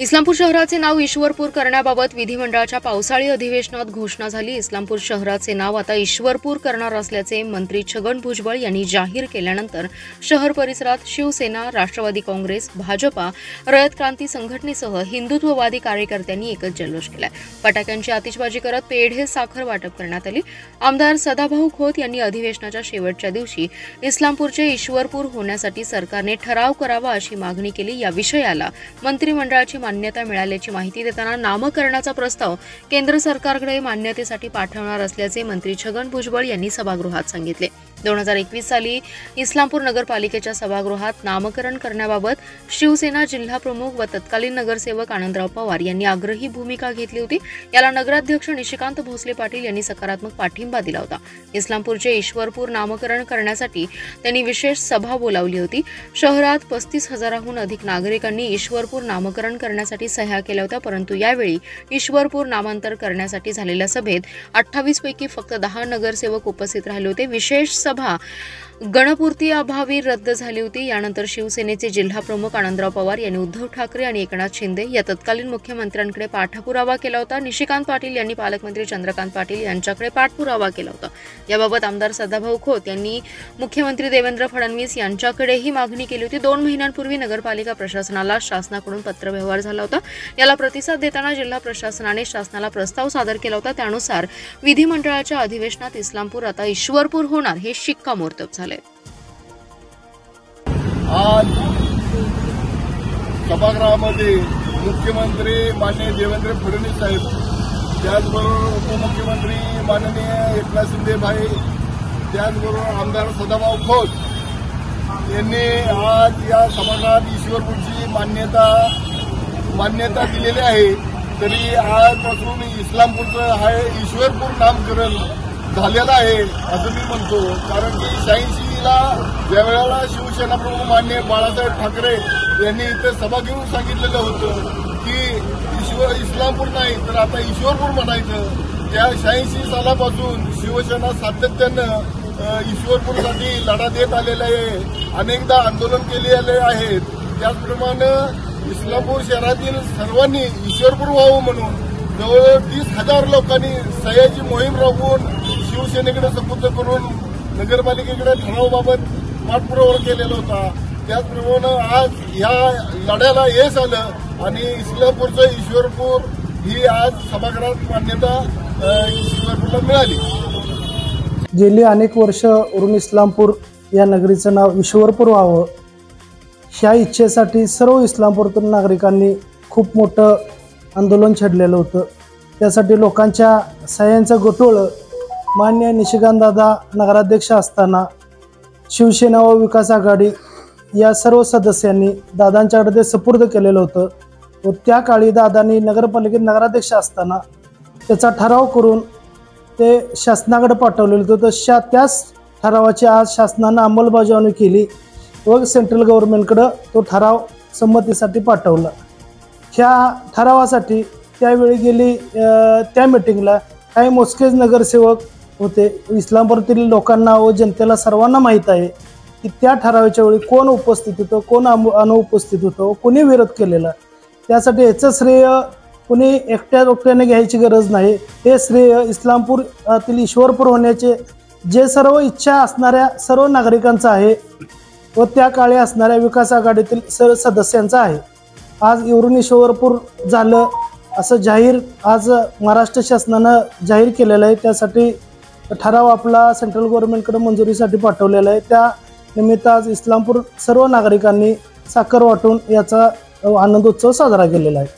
इस्लामपूर शहराचे नाव ईश्वरपूर करण्याबाबत विधिमंडळाच्या पावसाळी अधिवेशनात घोषणा झाली। इस्लामपूर शहराचे नाव आता ईश्वरपूर करणार असल्याचे मंत्री छगन भुजबळ यांनी जाहीर केल्यानंतर शहर परिसरात शिवसेना, राष्ट्रवादी काँग्रेस, भाजपा, रयत क्रांती संघटनेसह हिंदुत्ववादी कार्यकर्त्यांनी एकच जल्लोष केलाय। फटाक्यांची आतिषबाजी करत पेढे, साखर वाटप करण्यात आली। आमदार सदाभाऊ खोत यांनी अधिवेशनाच्या शेवटच्या दिवशी इस्लामपूरचे ईश्वरपूर होण्यासाठी सरकारने ठराव करावा अशी मागणी केली। या विषयाला मंत्रिमंडळाची मान्यता मिळाल्याची माहिती देताना नामकरणाचा प्रस्ताव केंद्र सरकारकडे मान्यतेसाठी पाठवणार असल्याचे मंत्री छगन भुजबळ यांनी सभागृहात सांगितले। 2021 साली इस्लामपूर नगरपालिकेच्या सभागृहात नामकरण करण्याबाबत शिवसेना जिल्हा प्रमुख व तत्कालीन नगरसेवक आनंदराव पवार यांनी आग्रही भूमिका घेतली होती। याला नगराध्यक्ष निशिकांत भोसले पाटील यांनी सकारात्मक पाठिंबा दिला होता। इस्लामपूरचे ईश्वरपूर नामकरण करण्यासाठी त्यांनी विशेष सभा बोलावली होती। शहरात 35,000हून अधिक नागरिकांनी ईश्वरपूर नामकरण करण्यासाठी सह्या केल्या होत्या, परंतु यावेळी ईश्वरपूर नामांतर करण्यासाठी झालेल्या सभेत 28 पैकी फक्त 10 नगरसेवक उपस्थित राहिले होते। विशेष सभा गणपूर्ती अभावी रद्द झाली होती। यानंतर शिवसेनेचे जिल्हा प्रमुख आनंदराव पवार यांनी उद्धव ठाकरे आणि एकनाथ शिंदे या तत्कालीन मुख्यमंत्र्यांकडे पाठपुरावा केला होता। निशिकांत पाटील यांनी पालकमंत्री चंद्रकांत पाटील यांच्याकडे पाठपुरावा केला होता। याबाबत आमदार सदाभाऊ खोत यांनी मुख्यमंत्री देवेंद्र फडणवीस यांच्याकडेही मागणी केली होती। 2 महिन्यांपूर्वी नगरपालिका प्रशासनाला शासनाकडून पत्रव्यवहार झाला होता। याला प्रतिसाद देताना जिल्हा प्रशासनाने शासनाला प्रस्ताव सादर केला होता। त्यानुसार विधिमंडळाच्या अधिवेशनात इस्लामपूर आता ईश्वरपूर होणार हे शिक्कामोर्तब झाले। आज सभागृहामध्ये मुख्यमंत्री माननीय देवेंद्र फडणवीस साहेब, त्याचबरोबर उपमुख्यमंत्री माननीय एकनाथ शिंदे भाई, त्याचबरोबर आमदार सदाभाऊ खोत यांनी आज या सभागृहात ईश्वरपूरची मान्यता दिलेली आहे। तरी आजपासून इस्लामपूरचं हा ईश्वरपूर नामकरण झालेलं आहे असं मी म्हणतो। कारण की 86ला ज्या वेळेला शिवसेना प्रमुख माननीय बाळासाहेब ठाकरे यांनी इथे सभा घेऊन सांगितलेलं होतं की इस्लामपूर नाही तर आता ईश्वरपूर म्हणायचं। त्या 86 सालापासून शिवसेना सातत्यानं ईश्वरपूरसाठी लढा देत आलेला आहे, अनेकदा आंदोलन केलेले आहेत। त्याचप्रमाणे इस्लामपूर शहरातील सर्वांनी ईश्वरपूर व्हावं म्हणून जवळ 30,000 लोकांनी सह्याची मोहीम राबवून शिवसेनेकडे सुपूर्द करून नगरपालिकेकडे ठरावाबाबत पाठपुरावा केलेला होता। त्याचप्रमाणे आज या लढ्याला यश आलं आणि इस्लामपूरचं ईश्वरपूर ही आज सभागृहात मान्यता ईश्वरपूरला मिळाली। गेली अनेक वर्ष वरून इस्लामपूर या नगरीचं नाव ईश्वरपूर व्हावं ह्या इच्छेसाठी सर्व इस्लामपूरतील नागरिकांनी खूप मोठं आंदोलन छेडलेलं होतं। त्यासाठी लोकांच्या सह्यांचं गटोळं मान्य निशिकांतदादा नगराध्यक्ष असताना शिवसेना व विकास आघाडी या सर्व सदस्यांनी दादांच्याकडे ते सुपूर्द केलेलं होतं व त्या काळी दादांनी नगरपालिकेत नगराध्यक्ष असताना त्याचा ठराव करून ते शासनाकडे पाठवलेलं होतं। तर त्याच ठरावाची आज शासनानं अंमलबजावणी केली व सेंट्रल गव्हर्नमेंटकडे तो ठराव संमतीसाठी पाठवला। ह्या ठरावासाठी त्यावेळी गेली त्या मीटिंगला काही मोजकेच नगरसेवक होते। इस्लामपूरतील लोकांना व जनतेला सर्वांना माहीत आहे की त्या ठरावाच्या वेळी कोण उपस्थित होतं, कोण अनुपस्थित होतं, कोणी विरोध केलेला। त्यासाठी याचं श्रेय कोणी एकट्याने घ्यायची गरज नाही। हे श्रेय इस्लामपूरातील ईश्वरपूर होण्याचे जे सर्व इच्छा असणाऱ्या सर्व नागरिकांचं आहे व त्या काळी असणाऱ्या विकास आघाडीतील सर्व सदस्यांचा आहे। आज इवरून ईश्वरपूर झालं असं जाहीर आज महाराष्ट्र शासनानं जाहीर केलेलं आहे। त्यासाठी ठराव आपला सेंट्रल गव्हर्नमेंटकडे मंजुरीसाठी पाठवलेला आहे। त्या निमित्त आज इस्लामपूर सर्व नागरिकांनी साखर वाटून याचा आनंदोत्सव साजरा केलेला आहे।